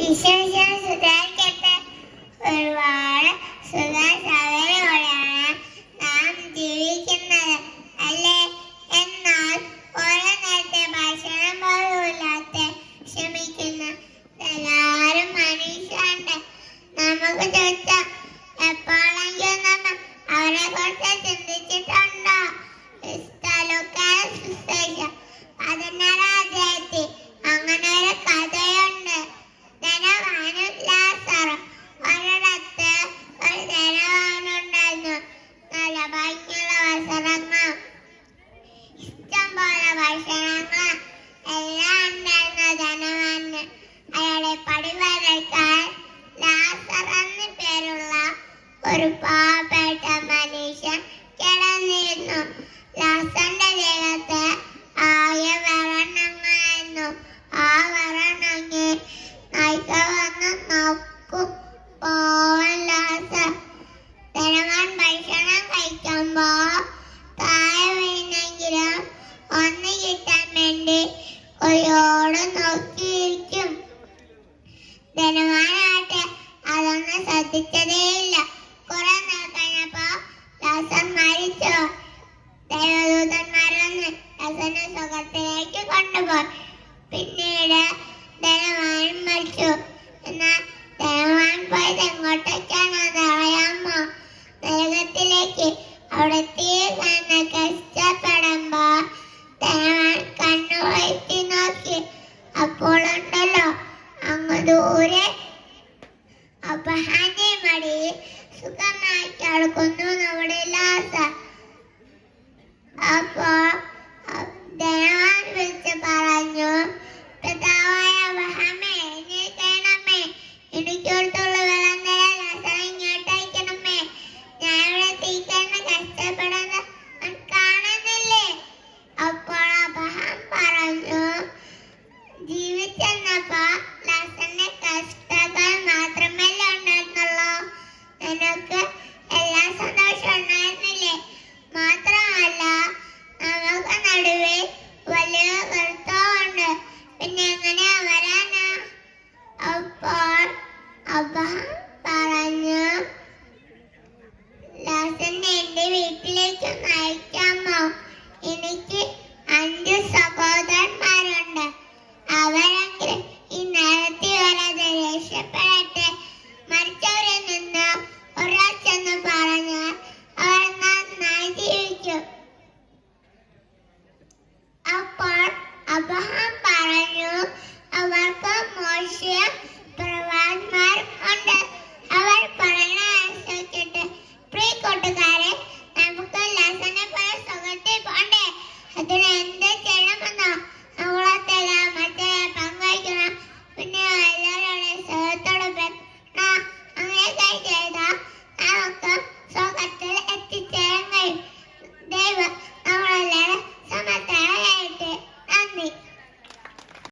വിശ്വസിക്കട്ടെ. ഒരുപാട് സുഖസൗകര്യങ്ങളോടെയാണ് നാം ജീവിക്കുന്നത് അല്ലേ? എന്നാൽ ഒരു നേരത്തെ ഭക്ഷണം പോലും ഇല്ലാത്ത ക്ഷമിക്കുന്ന എല്ലാവരും മനുഷ്യരുണ്ട്. നമുക്ക് ചുറ്റും എപ്പോഴെങ്കിലും നമ്മൾ അവരെ കുറിച്ച് ചിന്തിച്ചിട്ടുണ്ടോ? 16 അങ്ങനെ ഒരു കഥയുണ്ട്. ധനവാനും ലാസറും. ഒരിടത്ത് ഒരു ധനവാനുണ്ടായിരുന്നു. നല്ല ഭംഗിയുള്ള വസ്ത്രങ്ങൾ, ഇഷ്ടം പോലെ ഭക്ഷണങ്ങൾ എല്ലാം ഉണ്ടായിരുന്ന ധനവാന് അയാളെ പടിവാരക്കാർ ലാസർ എന്ന് പേരുള്ള ഒരു പാവപ്പെട്ട മനുഷ്യൻ കിടന്നിരുന്നു. ലാസറിന്റെ ദേഹത്ത് ആകെ വരണങ്ങളായിരുന്നു. ആ വരണങ്ങി നായ്ക്ക വന്ന് നോക്കും. പോവൻ ലാസർ. ധനവാൻ ഭക്ഷണം കഴിക്കുമ്പോ താഴെ വീണെങ്കിലും ഒന്ന് കിട്ടാൻ വേണ്ടി കൊയ്യോട് നോക്കിയിരിക്കും. ധനവാനാട്ടെ അതൊന്നും ശ്രദ്ധിച്ചതേയില്ല. കുറെ നാൾ കഴിഞ്ഞപ്പോ ലാസർ മരിച്ചു. ദൈവദൂതന്മാർ വന്ന് ലാസറിനെ സ്വർഗ്ഗത്തിലേക്ക് കൊണ്ടുപോയി. പിന്നീട് ധനവാനും മരിച്ചു. എന്നാൽ ധനവാൻ പോയത് എങ്ങോട്ടേക്കാണെന്ന് അറിയാമോ? നരകത്തിലേക്ക്. അവിടെ തീ തന്നെ കഷ്ടപ്പെടുമ്പോ ധനവാൻ കണ്ണുവെട്ടി നോക്കി. അപ്പോഴുണ്ടല്ലോ അങ്ങ് ദൂരെ അബ്രഹാമിന്റെ മടിയിൽ സുഖമായി കിടക്കുന്നു നമ്മുടെ ലാസർ. അപ്പോൾ